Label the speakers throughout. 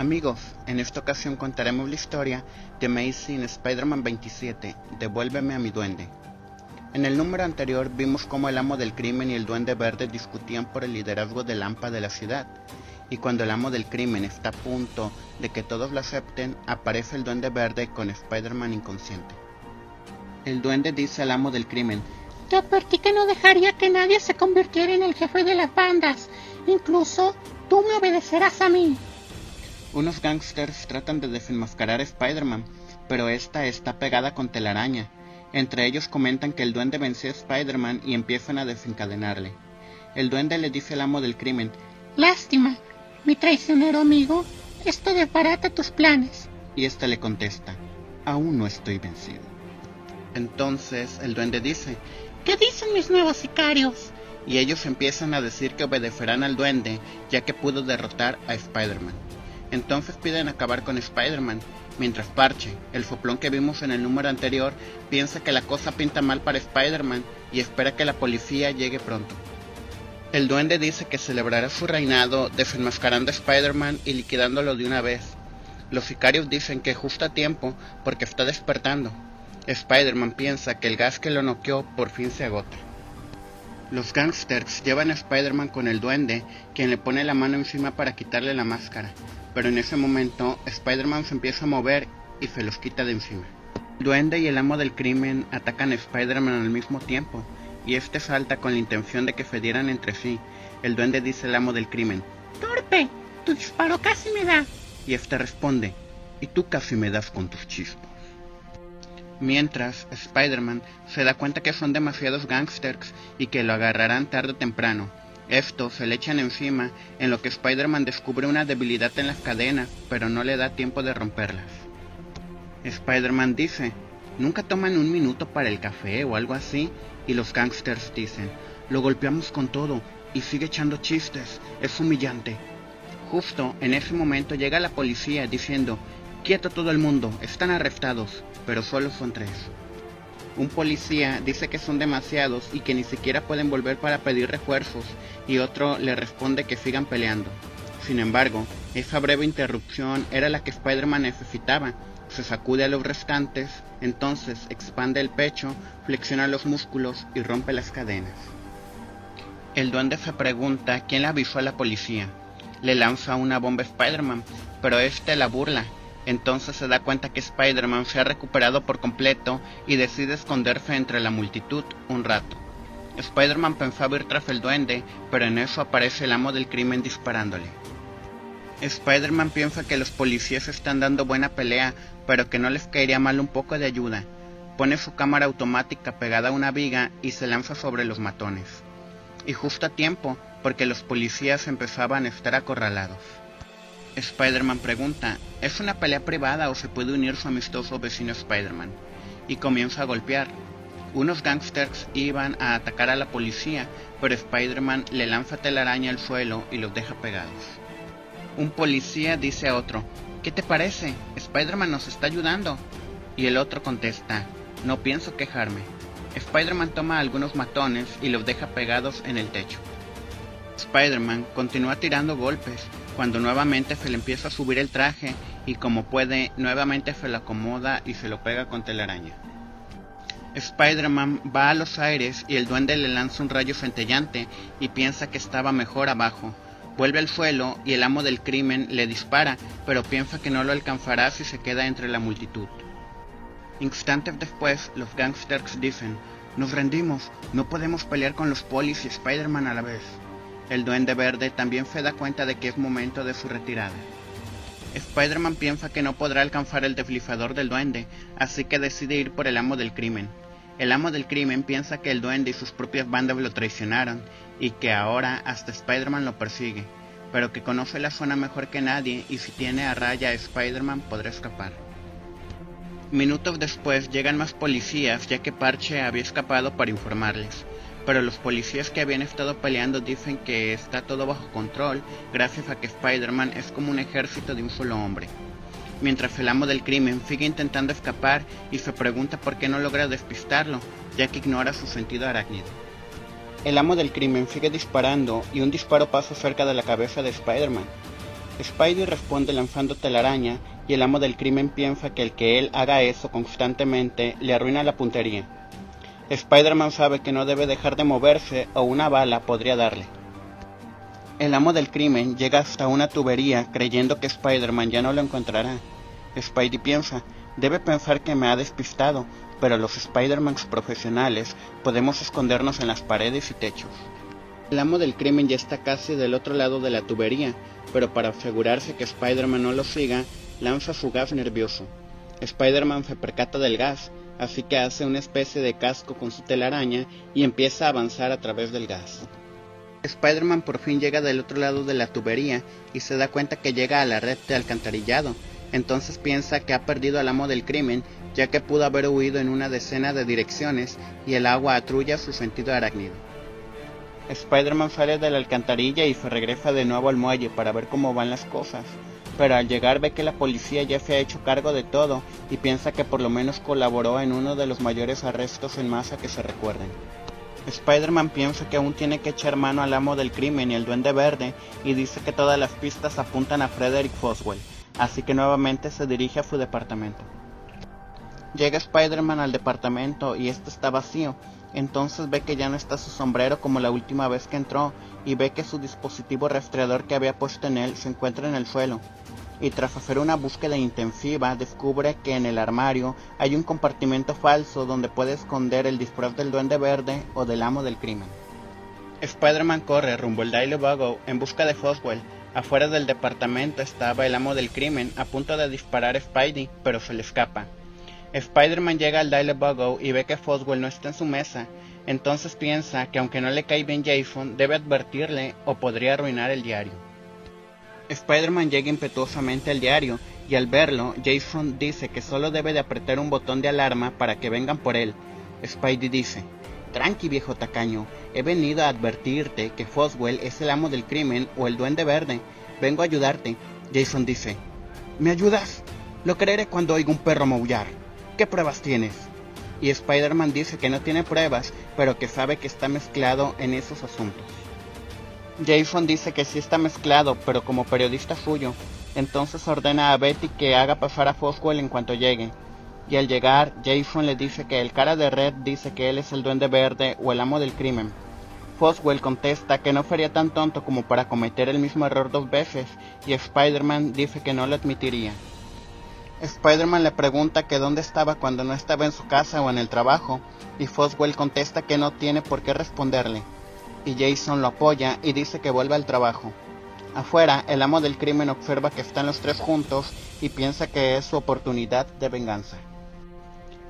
Speaker 1: Amigos, en esta ocasión contaremos la historia de Amazing Spider-Man 27, Devuélveme a mi duende. En el número anterior vimos cómo el amo del crimen y el duende verde discutían por el liderazgo del AMPA de la ciudad, y cuando el amo del crimen está a punto de que todos lo acepten, aparece el duende verde con Spider-Man inconsciente. El duende dice al amo del crimen:
Speaker 2: te advertí que no dejaría que nadie se convirtiera en el jefe de las bandas, incluso tú me obedecerás a mí.
Speaker 1: Unos gángsters tratan de desenmascarar a Spider-Man, pero esta está pegada con telaraña. Entre ellos comentan que el duende venció a Spider-Man y empiezan a desencadenarle. El duende le dice al amo del crimen:
Speaker 2: lástima, mi traicionero amigo, esto desbarata tus planes.
Speaker 1: Y este le contesta: aún no estoy vencido. Entonces el duende dice:
Speaker 2: ¿qué dicen mis nuevos sicarios?
Speaker 1: Y ellos empiezan a decir que obedecerán al duende, ya que pudo derrotar a Spider-Man. Entonces piden acabar con Spider-Man, mientras Parche, el soplón que vimos en el número anterior, piensa que la cosa pinta mal para Spider-Man y espera que la policía llegue pronto. El duende dice que celebrará su reinado desenmascarando a Spider-Man y liquidándolo de una vez. Los sicarios dicen que justo a tiempo porque está despertando. Spider-Man piensa que el gas que lo noqueó por fin se agota. Los gángsters llevan a Spider-Man con el duende, quien le pone la mano encima para quitarle la máscara, pero en ese momento Spider-Man se empieza a mover y se los quita de encima. El duende y el amo del crimen atacan a Spider-Man al mismo tiempo, y este salta con la intención de que se dieran entre sí. El duende dice al amo del crimen:
Speaker 2: torpe, tu disparo casi me da.
Speaker 1: Y este responde: y tú casi me das con tus chispas. Mientras, Spider-Man se da cuenta que son demasiados gángsters y que lo agarrarán tarde o temprano. Estos se le echan encima, en lo que Spider-Man descubre una debilidad en las cadenas, pero no le da tiempo de romperlas. Spider-Man dice: ¿nunca toman un minuto para el café o algo así? Y los gángsters dicen: lo golpeamos con todo y sigue echando chistes, es humillante. Justo en ese momento llega la policía diciendo: quieto todo el mundo, están arrestados, pero solo son 3. Un policía dice que son demasiados y que ni siquiera pueden volver para pedir refuerzos, y otro le responde que sigan peleando. Sin embargo, esa breve interrupción era la que Spider-Man necesitaba. Se sacude a los restantes, entonces expande el pecho, flexiona los músculos y rompe las cadenas. El duende se pregunta quién le avisó a la policía. Le lanza una bomba a Spider-Man, pero este la burla. Entonces se da cuenta que Spider-Man se ha recuperado por completo y decide esconderse entre la multitud un rato. Spider-Man pensaba ir tras el duende, pero en eso aparece el amo del crimen disparándole. Spider-Man piensa que los policías están dando buena pelea, pero que no les caería mal un poco de ayuda. Pone su cámara automática pegada a una viga y se lanza sobre los matones. Y justo a tiempo, porque los policías empezaban a estar acorralados. Spider-Man pregunta: ¿es una pelea privada o se puede unir su amistoso vecino Spider-Man? Y comienza a golpear. Unos gángsters iban a atacar a la policía, pero Spider-Man le lanza telaraña al suelo y los deja pegados. Un policía dice a otro: ¿qué te parece? Spider-Man nos está ayudando. Y el otro contesta: no pienso quejarme. Spider-Man toma algunos matones y los deja pegados en el techo. Spider-Man continúa tirando golpes, cuando nuevamente se le empieza a subir el traje y como puede, nuevamente se lo acomoda y se lo pega con telaraña. Spider-Man va a los aires y el duende le lanza un rayo centellante y piensa que estaba mejor abajo. Vuelve al suelo y el amo del crimen le dispara, pero piensa que no lo alcanzará si se queda entre la multitud. Instantes después, los gángsters dicen: nos rendimos, no podemos pelear con los polis y Spider-Man a la vez. El duende verde también se da cuenta de que es momento de su retirada. Spider-Man piensa que no podrá alcanzar el deslizador del duende, así que decide ir por el amo del crimen. El amo del crimen piensa que el duende y sus propias bandas lo traicionaron, y que ahora hasta Spider-Man lo persigue, pero que conoce la zona mejor que nadie y si tiene a raya a Spider-Man podrá escapar. Minutos después llegan más policías, ya que Parche había escapado para informarles. Pero los policías que habían estado peleando dicen que está todo bajo control gracias a que Spider-Man es como un ejército de un solo hombre. Mientras el amo del crimen sigue intentando escapar y se pregunta por qué no logra despistarlo, ya que ignora su sentido arácnido. El amo del crimen sigue disparando y un disparo pasa cerca de la cabeza de Spider-Man. Spidey responde lanzando telaraña y el amo del crimen piensa que el que él haga eso constantemente le arruina la puntería. Spider-Man sabe que no debe dejar de moverse o una bala podría darle. El amo del crimen llega hasta una tubería creyendo que Spider-Man ya no lo encontrará. Spidey piensa, debe pensar que me ha despistado, pero los Spider-Mans profesionales podemos escondernos en las paredes y techos. El amo del crimen ya está casi del otro lado de la tubería, pero para asegurarse que Spider-Man no lo siga, lanza su gas nervioso. Spider-Man se percata del gas, así que hace una especie de casco con su telaraña y empieza a avanzar a través del gas. Spider-Man por fin llega del otro lado de la tubería y se da cuenta que llega a la red de alcantarillado. Entonces piensa que ha perdido al amo del crimen, ya que pudo haber huido en una decena de direcciones y el agua atrulla su sentido arácnido. Spider-Man sale de la alcantarilla y se regresa de nuevo al muelle para ver cómo van las cosas, pero al llegar ve que la policía ya se ha hecho cargo de todo y piensa que por lo menos colaboró en uno de los mayores arrestos en masa que se recuerden. Spider-Man piensa que aún tiene que echar mano al amo del crimen y el Duende Verde y dice que todas las pistas apuntan a Frederick Foswell, así que nuevamente se dirige a su departamento. Llega Spider-Man al departamento y este está vacío, entonces ve que ya no está su sombrero como la última vez que entró y ve que su dispositivo rastreador que había puesto en él se encuentra en el suelo. Y tras hacer una búsqueda intensiva descubre que en el armario hay un compartimento falso donde puede esconder el disfraz del Duende Verde o del amo del crimen. Spider-Man corre rumbo al Daily Bugle en busca de Foswell. Afuera del departamento estaba el amo del crimen a punto de disparar a Spidey, pero se le escapa. Spider-Man llega al Daily Bugle y ve que Foswell no está en su mesa, entonces piensa que aunque no le cae bien Jason, debe advertirle o podría arruinar el diario. Spider-Man llega impetuosamente al diario y al verlo, Jason dice que solo debe de apretar un botón de alarma para que vengan por él. Spidey dice, tranqui viejo tacaño, he venido a advertirte que Foswell es el amo del crimen o el Duende Verde, vengo a ayudarte. Jason dice, ¿me ayudas? Lo creeré cuando oiga un perro maullar. ¿Qué pruebas tienes? Y Spider-Man dice que no tiene pruebas, pero que sabe que está mezclado en esos asuntos. Jason dice que sí está mezclado, pero como periodista suyo, entonces ordena a Betty que haga pasar a Foswell en cuanto llegue. Y al llegar, Jason le dice que el cara de Red dice que él es el Duende Verde o el amo del crimen. Foswell contesta que no sería tan tonto como para cometer el mismo error 2 veces, y Spider-Man dice que no lo admitiría. Spider-Man le pregunta que dónde estaba cuando no estaba en su casa o en el trabajo, y Foswell contesta que no tiene por qué responderle. Y Jason lo apoya y dice que vuelve al trabajo. Afuera, el amo del crimen observa que están los tres juntos y piensa que es su oportunidad de venganza.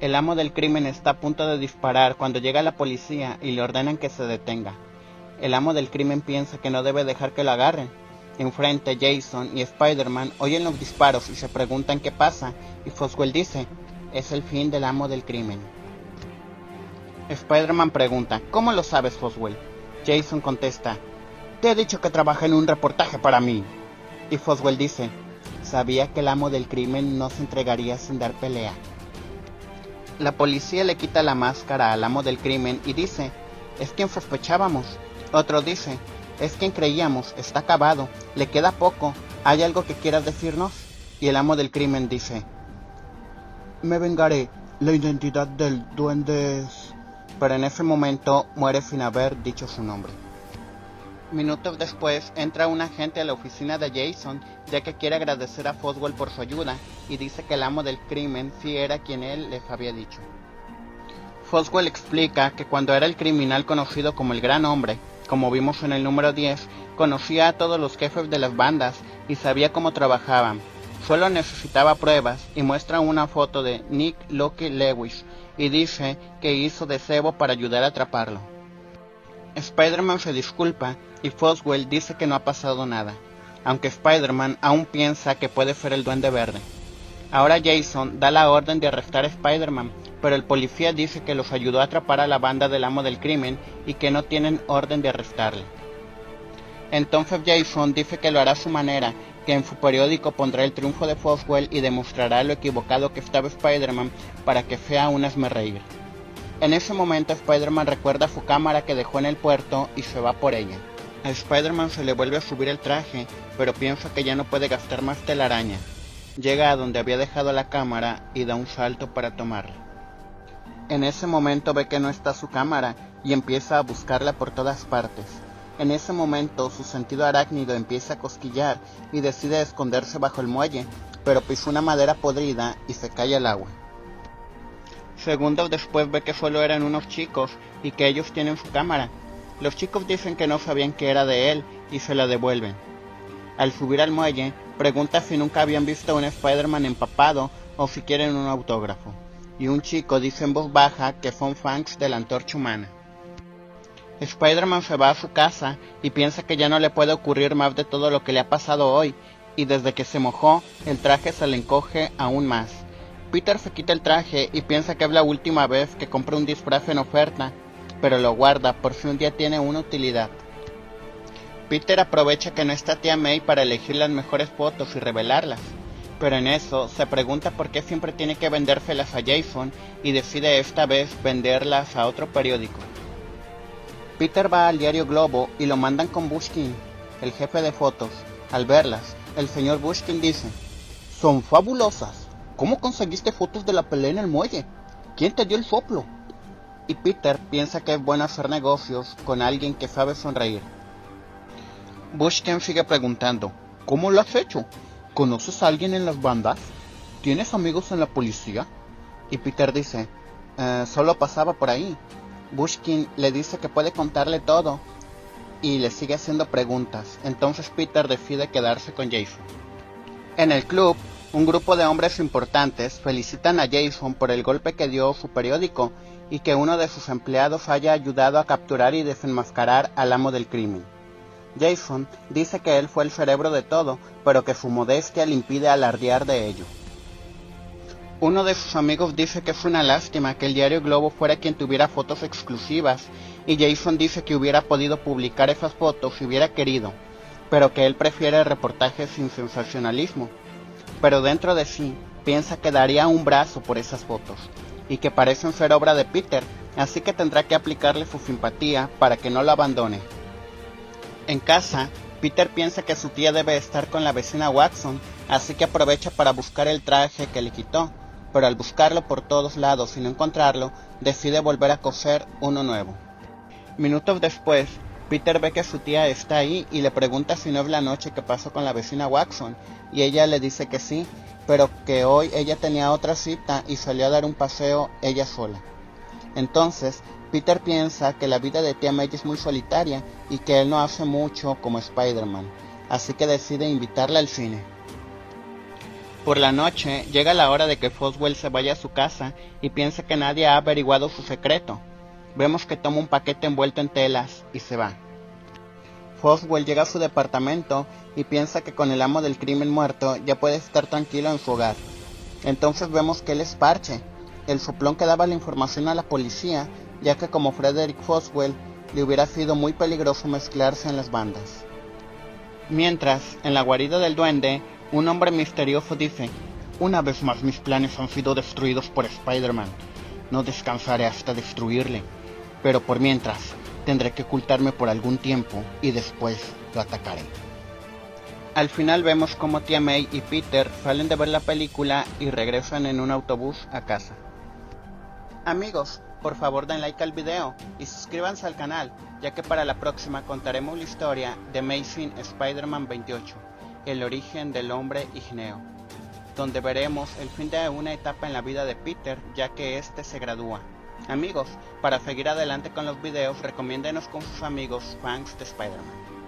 Speaker 1: El amo del crimen está a punto de disparar cuando llega la policía y le ordenan que se detenga. El amo del crimen piensa que no debe dejar que lo agarren. Enfrente, Jason y Spider-Man oyen los disparos y se preguntan qué pasa, y Foswell dice, es el fin del amo del crimen. Spider-Man pregunta, ¿cómo lo sabes, Foswell? Jason contesta, te he dicho que trabaja en un reportaje para mí. Y Foswell dice, sabía que el amo del crimen no se entregaría sin dar pelea. La policía le quita la máscara al amo del crimen y dice, es quien sospechábamos. Otro dice, es quien creíamos, está acabado, le queda poco, ¿hay algo que quieras decirnos? Y el amo del crimen dice, me vengaré, la identidad del duende es... Pero en ese momento muere sin haber dicho su nombre. Minutos después entra un agente a la oficina de Jason, ya que quiere agradecer a Foswell por su ayuda, y dice que el amo del crimen sí era quien él les había dicho. Foswell explica que cuando era el criminal conocido como el Gran Hombre, como vimos en el número 10, conocía a todos los jefes de las bandas y sabía cómo trabajaban. Solo necesitaba pruebas y muestra una foto de Nick Loki Lewis y dice que hizo de cebo para ayudar a atraparlo. Spider-Man se disculpa y Foswell dice que no ha pasado nada, aunque Spider-Man aún piensa que puede ser el Duende Verde. Ahora Jason da la orden de arrestar a Spider-Man, pero el policía dice que los ayudó a atrapar a la banda del amo del crimen y que no tienen orden de arrestarle. Entonces Jason dice que lo hará a su manera, que en su periódico pondrá el triunfo de Foswell y demostrará lo equivocado que estaba Spider-Man para que sea un hazmerreír. En ese momento Spider-Man recuerda su cámara que dejó en el puerto y se va por ella. A Spider-Man se le vuelve a subir el traje, pero piensa que ya no puede gastar más telaraña. Llega a donde había dejado la cámara y da un salto para tomarla. En ese momento ve que no está su cámara y empieza a buscarla por todas partes. En ese momento su sentido arácnido empieza a cosquillar y decide esconderse bajo el muelle, pero pisó una madera podrida y se cae al agua. Segundos después ve que solo eran unos chicos y que ellos tienen su cámara. Los chicos dicen que no sabían que era de él y se la devuelven. Al subir al muelle, pregunta si nunca habían visto a un Spider-Man empapado o si quieren un autógrafo. Y un chico dice en voz baja que son fans de la Antorcha Humana. Spider-Man se va a su casa y piensa que ya no le puede ocurrir más de todo lo que le ha pasado hoy, y desde que se mojó, el traje se le encoge aún más. Peter se quita el traje y piensa que es la última vez que compra un disfraz en oferta, pero lo guarda por si un día tiene una utilidad. Peter aprovecha que no está tía May para elegir las mejores fotos y revelarlas, pero en eso se pregunta por qué siempre tiene que vendérselas a Jason y decide esta vez venderlas a otro periódico. Peter va al diario Globo y lo mandan con Bushkin, el jefe de fotos. Al verlas, el señor Bushkin dice: «Son fabulosas. ¿Cómo conseguiste fotos de la pelea en el muelle? ¿Quién te dio el soplo?» Y Peter piensa que es bueno hacer negocios con alguien que sabe sonreír. Bushkin sigue preguntando: «¿Cómo lo has hecho? ¿Conoces a alguien en las bandas? ¿Tienes amigos en la policía?» Y Peter dice: «Solo pasaba por ahí». Bushkin le dice que puede contarle todo y le sigue haciendo preguntas. Entonces Peter decide quedarse con Jason. En el club, un grupo de hombres importantes felicitan a Jason por el golpe que dio su periódico y que uno de sus empleados haya ayudado a capturar y desenmascarar al amo del crimen. Jason dice que él fue el cerebro de todo, pero que su modestia le impide alardear de ello. Uno de sus amigos dice que fue una lástima que el diario Globo fuera quien tuviera fotos exclusivas, y Jason dice que hubiera podido publicar esas fotos si hubiera querido, pero que él prefiere reportajes sin sensacionalismo. Pero dentro de sí, piensa que daría un brazo por esas fotos, y que parecen ser obra de Peter, así que tendrá que aplicarle su simpatía para que no lo abandone. En casa, Peter piensa que su tía debe estar con la vecina Watson, así que aprovecha para buscar el traje que le quitó, pero al buscarlo por todos lados y no encontrarlo, decide volver a coser uno nuevo. Minutos después, Peter ve que su tía está ahí y le pregunta si no es la noche que pasó con la vecina Watson, y ella le dice que sí, pero que hoy ella tenía otra cita y salió a dar un paseo ella sola. Entonces, Peter piensa que la vida de tía May es muy solitaria y que él no hace mucho como Spider-Man, así que decide invitarla al cine. Por la noche, llega la hora de que Foswell se vaya a su casa y piensa que nadie ha averiguado su secreto. Vemos que toma un paquete envuelto en telas y se va. Foswell llega a su departamento y piensa que con el amo del crimen muerto ya puede estar tranquilo en su hogar. Entonces vemos que él es Parche, el soplón que daba la información a la policía, ya que como Frederick Foswell le hubiera sido muy peligroso mezclarse en las bandas. Mientras, en la guarida del duende, un hombre misterioso dice: «Una vez más mis planes han sido destruidos por Spider-Man. No descansaré hasta destruirle, pero por mientras tendré que ocultarme por algún tiempo y después lo atacaré». Al final vemos cómo tía May y Peter salen de ver la película y regresan en un autobús a casa. Amigos, por favor den like al video y suscríbanse al canal, ya que para la próxima contaremos la historia de Amazing Spider-Man 28, el origen del hombre ígneo, donde veremos el fin de una etapa en la vida de Peter, ya que este se gradúa. Amigos, para seguir adelante con los videos, recomiéndenos con sus amigos fans de Spider-Man.